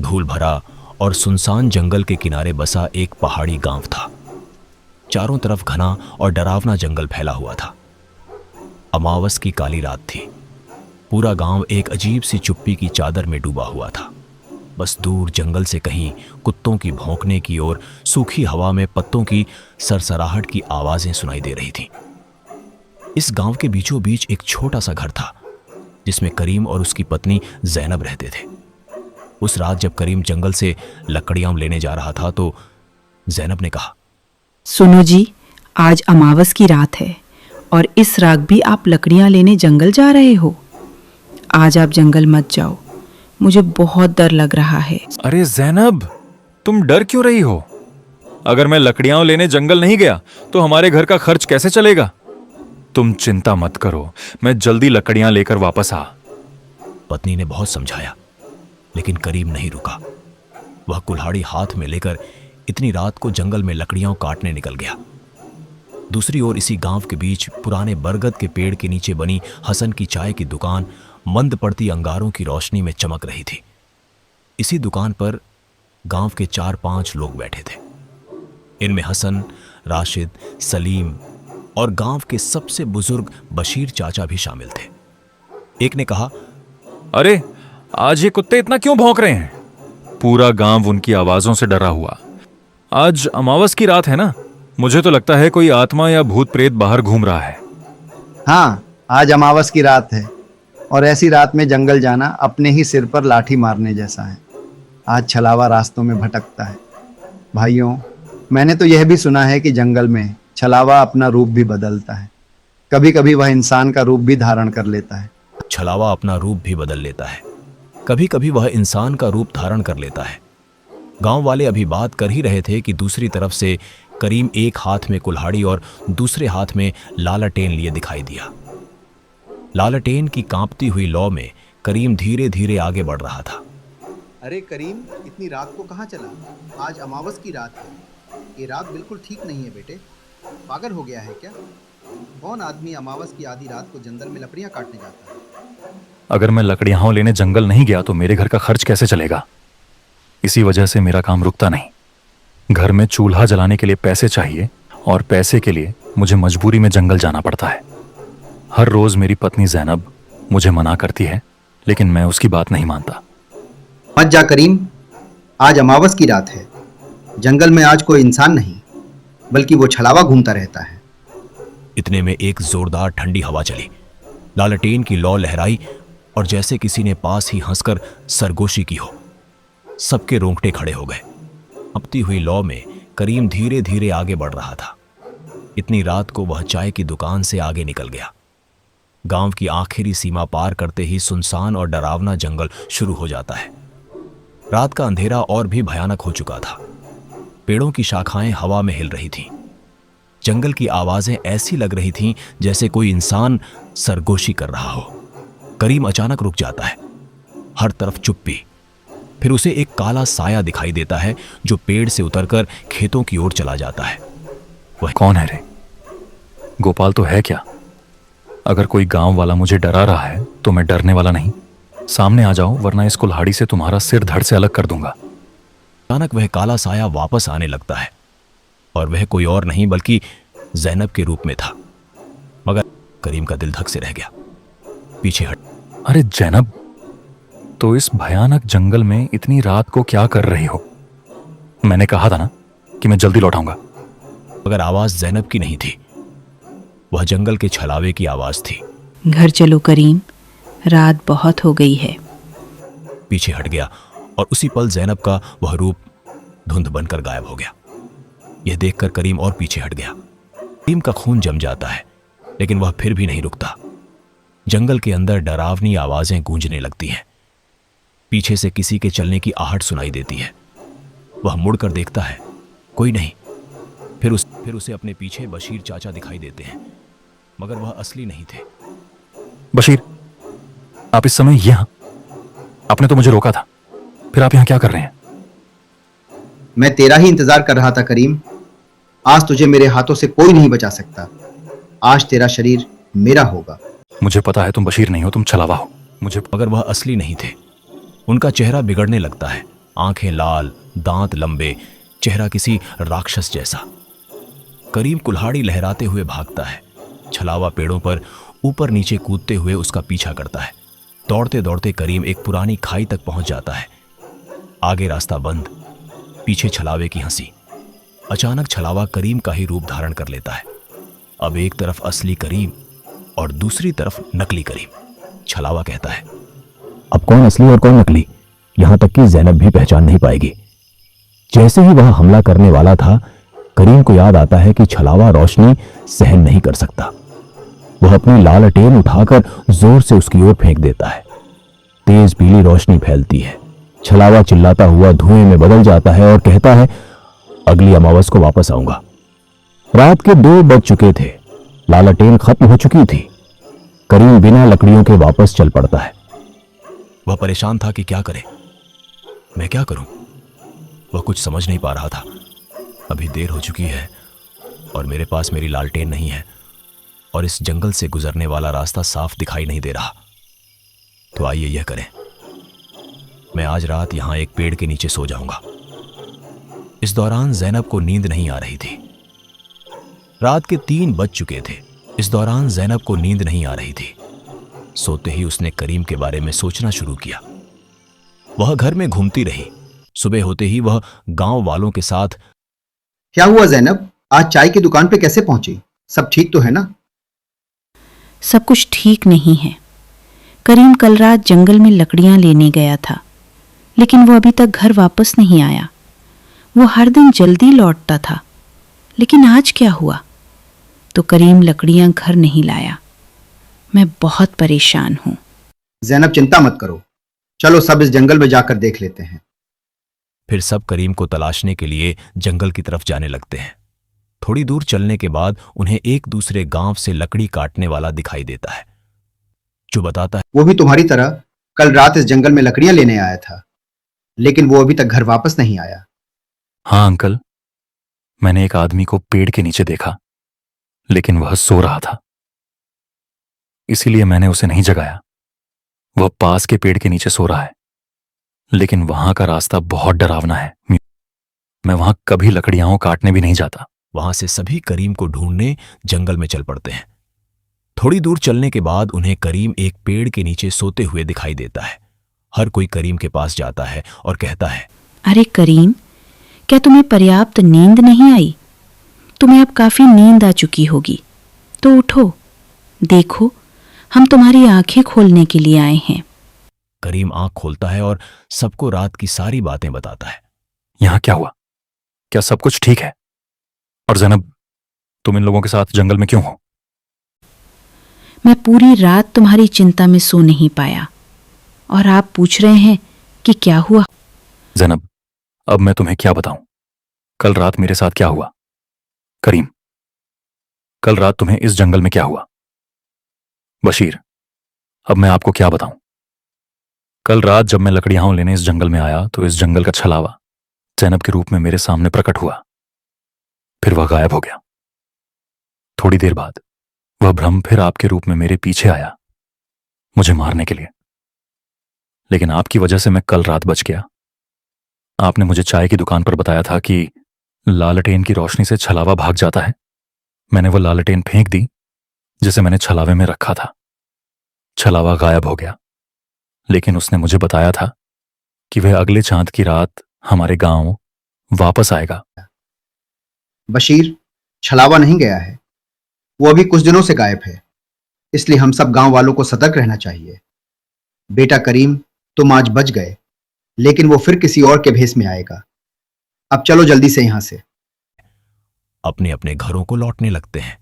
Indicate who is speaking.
Speaker 1: धूल भरा और सुनसान जंगल के किनारे बसा एक पहाड़ी गांव था। चारों तरफ घना और डरावना जंगल फैला हुआ था। अमावस की काली रात थी। पूरा गांव एक अजीब सी चुप्पी की चादर में डूबा हुआ था। बस दूर जंगल से कहीं कुत्तों की भौंकने की और सूखी हवा में पत्तों की सरसराहट की आवाजें सुनाई दे रही थीं। इस गांव के बीचों बीच एक छोटा सा घर था जिसमें करीम और उसकी पत्नी जैनब रहते थे। उस रात जब करीम जंगल से लकड़ियां लेने जा रहा था तो जैनब ने कहा,
Speaker 2: सुनो जी, आज अमावस की रात है और इस रात भी आप लकड़ियां लेने जंगल जा रहे हो। आज आप जंगल मत जाओ, मुझे बहुत डर लग रहा है।
Speaker 3: अरे जैनब, तुम डर क्यों रही हो? अगर मैं लकड़ियां लेने जंगल नहीं गया तो हमारे घर का खर्च कैसे चलेगा? तुम चिंता मत करो, मैं जल्दी लकड़ियां लेकर वापस आ।
Speaker 1: पत्नी ने बहुत समझाया लेकिन करीम नहीं रुका। वह कुल्हाड़ी हाथ में लेकर इतनी रात को जंगल में लकड़ियां काटने निकल गया। दूसरी ओर इसी गांव के बीच पुराने बरगद के पेड़ के नीचे बनी हसन की चाय की दुकान मंद पड़ती अंगारों की रोशनी में चमक रही थी। इसी दुकान पर गांव के 4-5 लोग बैठे थे। इनमें हसन, राशिद, सलीम और गांव के सबसे बुजुर्ग बशीर चाचा भी शामिल थे। एक ने कहा,
Speaker 3: अरे आज ये कुत्ते इतना क्यों भौंक रहे हैं? पूरा गांव उनकी आवाजों से डरा हुआ। आज अमावस की रात है ना, मुझे तो लगता है कोई आत्मा या भूत प्रेत बाहर घूम रहा है।
Speaker 4: हाँ, आज अमावस की रात है और ऐसी रात में जंगल जाना अपने ही सिर पर लाठी मारने जैसा है। आज छलावा रास्तों में भटकता है। भाइयों, मैंने तो यह भी सुना है कि जंगल में छलावा अपना रूप भी बदलता है। कभी कभी वह इंसान का रूप भी धारण कर लेता है।
Speaker 1: छलावा अपना रूप भी बदल लेता है, कभी कभी वह इंसान का रूप धारण कर लेता है। गांव वाले अभी बात कर ही रहे थे कि दूसरी तरफ से करीम एक हाथ में कुल्हाड़ी और दूसरे हाथ में लालटेन लिए दिखाई दिया। लालटेन की कांपती हुई लौ में करीम धीरे धीरे आगे बढ़ रहा था।
Speaker 5: अरे करीम, इतनी रात को कहाँ चला? आज अमावस की रात है। ये रात बिल्कुल ठीक नहीं है बेटे। पागल हो गया है क्या? कौन आदमी अमावस की आधी रात को जंगल में लकड़ियाँ काटने जाता है?
Speaker 3: अगर मैं लकड़ियां लेने जंगल नहीं गया तो मेरे घर का खर्च कैसे चलेगा? इसी वजह से मेरा काम रुकता नहीं। घर में चूल्हा जलाने के लिए पैसे चाहिए और पैसे के लिए मुझे मजबूरी में जंगल जाना पड़ता है। हर रोज मेरी पत्नी जैनब मुझे मना करती है लेकिन मैं उसकी बात नहीं मानता।
Speaker 5: मत जा करीम, आज अमावस की रात है। जंगल में आज कोई इंसान नहीं बल्कि वो छलावा घूमता रहता है।
Speaker 1: इतने में एक जोरदार ठंडी हवा चली, लालटेन की लौ लहराई और जैसे किसी ने पास ही हंसकर सरगोशी की हो। सबके रोंगटे खड़े हो गए। अपती हुई लौ में करीम धीरे धीरे आगे बढ़ रहा था। इतनी रात को वह चाय की दुकान से आगे निकल गया। गांव की आखिरी सीमा पार करते ही सुनसान और डरावना जंगल शुरू हो जाता है। रात का अंधेरा और भी भयानक हो चुका था। पेड़ों की शाखाएं हवा में हिल रही थीं। जंगल की आवाजें ऐसी लग रही थीं जैसे कोई इंसान सरगोशी कर रहा हो। करीम अचानक रुक जाता है। हर तरफ चुप्पी। फिर उसे एक काला साया दिखाई देता है जो पेड़ से उतरकर खेतों की ओर चला जाता है।
Speaker 3: वह कौन है रे? गोपाल तो है क्या? अगर कोई गांव वाला मुझे डरा रहा है तो मैं डरने वाला नहीं। सामने आ जाओ वरना इस कुल्हाड़ी से तुम्हारा सिर धड़ से अलग कर दूंगा।
Speaker 1: अचानक वह काला साया वापस आने लगता है और वह कोई और नहीं बल्कि जैनब के रूप में था। मगर करीम का दिल धक से रह गया। पीछे हट।
Speaker 3: अरे जैनब, तो इस भयानक जंगल में इतनी रात को क्या कर रही हो? मैंने कहा था ना कि मैं जल्दी लौटाऊंगा।
Speaker 1: मगर आवाज जैनब की नहीं थी, वह जंगल के छलावे की आवाज थी।
Speaker 2: घर चलो करीम, रात बहुत हो गई है।
Speaker 1: पीछे हट गया और उसी पल जैनब का वह रूप धुंध बनकर गायब हो गया। यह देखकर करीम और पीछे हट गया। करीम का खून जम जाता है लेकिन वह फिर भी नहीं रुकता। जंगल के अंदर डरावनी आवाजें गूंजने लगती हैं। पीछे से किसी के चलने की आहट सुनाई देती है। वह मुड़कर देखता है, कोई नहीं। फिर उसे अपने पीछे बशीर चाचा दिखाई देते हैं, मगर वह असली नहीं थे।
Speaker 3: बशीर, आप इस समय यहां? आपने तो मुझे रोका था, फिर आप यहां क्या कर रहे हैं?
Speaker 5: मैं तेरा ही इंतजार कर रहा था करीम। आज तुझे मेरे हाथों से कोई नहीं बचा सकता। आज तेरा शरीर मेरा होगा।
Speaker 3: मुझे पता है तुम बशीर नहीं हो, तुम छलावा हो।
Speaker 1: मगर वह असली नहीं थे। उनका चेहरा बिगड़ने लगता है। आंखें लाल, दांत लंबे, चेहरा किसी राक्षस जैसा। करीम कुल्हाड़ी लहराते हुए भागता है। छलावा पेड़ों पर ऊपर नीचे कूदते हुए उसका पीछा करता है। दौड़ते दौड़ते करीम एक पुरानी खाई तक पहुंच जाता है। आगे रास्ता बंद, पीछे छलावे की हंसी। अचानक छलावा करीम का ही रूप धारण कर लेता है। अब एक तरफ असली करीम और दूसरी तरफ नकली करीम। छलावा कहता है, अब कौन असली और कौन नकली, यहां तक कि ज़ैनब भी पहचान नहीं पाएगी। जैसे ही वह हमला करने वाला था, करीम को याद आता है कि छलावा रोशनी सहन नहीं कर सकता। वह अपनी लालटेन उठाकर जोर से उसकी ओर फेंक देता है। तेज पीली रोशनी फैलती है। छलावा चिल्लाता हुआ धुएं में बदल जाता है और कहता है, अगली अमावस को वापस आऊंगा। रात के 2 बज चुके थे। लालटेन खत्म हो चुकी थी। करीम बिना लकड़ियों के वापस चल पड़ता है। वह परेशान था कि क्या करे, मैं क्या करूं। वह कुछ समझ नहीं पा रहा था। अभी देर हो चुकी है और मेरे पास मेरी लालटेन नहीं है और इस जंगल से गुजरने वाला रास्ता साफ दिखाई नहीं दे रहा। तो आइए यह करें, मैं आज रात यहां एक पेड़ के नीचे सो जाऊंगा। इस दौरान ज़ैनब को नींद नहीं आ रही थी। रात के 3 बज चुके थे। इस दौरान ज़ैनब को नींद नहीं आ रही थी। सोते ही उसने करीम के बारे में सोचना शुरू किया। वह घर में घूमती रही। सुबह होते ही वह गांव वालों के साथ,
Speaker 5: क्या हुआ ज़ैनब, आज चाय की दुकान पे कैसे पहुंची? सब ठीक तो है ना?
Speaker 2: सब कुछ ठीक नहीं है। करीम कल रात जंगल में लकड़ियां लेने गया था, लेकिन वो अभी तक घर वापस नहीं आया। वो हर दिन जल्दी लौटता था, लेकिन आज क्या हुआ? तो करीम लकड़ियां घर नहीं लाया। मैं बहुत परेशान हूं।
Speaker 5: ज़ैनब चिंता मत करो, चलो सब इस जंगल में जाकर देख लेते हैं।
Speaker 1: फिर सब करीम को तलाशने के लिए जंगल की तरफ जाने लगते हैं। थोड़ी दूर चलने के बाद उन्हें एक दूसरे गांव से लकड़ी काटने वाला दिखाई देता है, जो बताता है,
Speaker 5: वो भी तुम्हारी तरह कल रात इस जंगल में लकड़ियां लेने आया था, लेकिन वो अभी तक घर वापस नहीं आया।
Speaker 3: हाँ अंकल, मैंने एक आदमी को पेड़ के नीचे देखा, लेकिन वह सो रहा था, इसीलिए मैंने उसे नहीं जगाया। वह पास के पेड़ के नीचे सो रहा है, लेकिन वहां का रास्ता बहुत डरावना है। मैं वहां कभी लकड़ियां काटने भी नहीं जाता।
Speaker 1: वहां से सभी करीम को ढूंढने जंगल में चल पड़ते हैं। थोड़ी दूर चलने के बाद उन्हें करीम एक पेड़ के नीचे सोते हुए दिखाई देता है। हर कोई करीम के पास जाता है और कहता है,
Speaker 2: अरे करीम, क्या तुम्हें पर्याप्त नींद नहीं आई? तुम्हें अब काफी नींद आ चुकी होगी, तो उठो, देखो हम तुम्हारी आंखें खोलने के लिए आए हैं।
Speaker 1: करीम आंख खोलता है और सबको रात की सारी बातें बताता है।
Speaker 3: यहां क्या हुआ? क्या सब कुछ ठीक है? और ज़ैनब, तुम इन लोगों के साथ जंगल में क्यों हो?
Speaker 2: मैं पूरी रात तुम्हारी चिंता में सो नहीं पाया और आप पूछ रहे हैं कि क्या हुआ।
Speaker 3: ज़ैनब, अब मैं तुम्हें क्या बताऊं? कल रात मेरे साथ क्या हुआ? करीम, कल रात तुम्हें इस जंगल में क्या हुआ? बशीर, अब मैं आपको क्या बताऊं? कल रात जब मैं लकड़ियां लेने इस जंगल में आया तो इस जंगल का छलावा ज़ैनब के रूप में मेरे सामने प्रकट हुआ। फिर वह गायब हो गया। थोड़ी देर बाद वह भ्रम फिर आपके रूप में मेरे पीछे आया, मुझे मारने के लिए। लेकिन आपकी वजह से मैं कल रात बच गया। आपने मुझे चाय की दुकान पर बताया था कि लालटेन की रोशनी से छलावा भाग जाता है। मैंने वो लालटेन फेंक दी जिसे मैंने छलावे में रखा था। छलावा गायब हो गया, लेकिन उसने मुझे बताया था कि वह अगले चांद की रात हमारे गांव वापस आएगा।
Speaker 5: बशीर, छलावा नहीं गया है, वो अभी कुछ दिनों से गायब है, इसलिए हम सब गांव वालों को सतर्क रहना चाहिए। बेटा करीम, तुम आज बच गए, लेकिन वो फिर किसी और के भेष में आएगा। अब चलो जल्दी से यहां से।
Speaker 1: अपने अपने घरों को लौटने लगते हैं।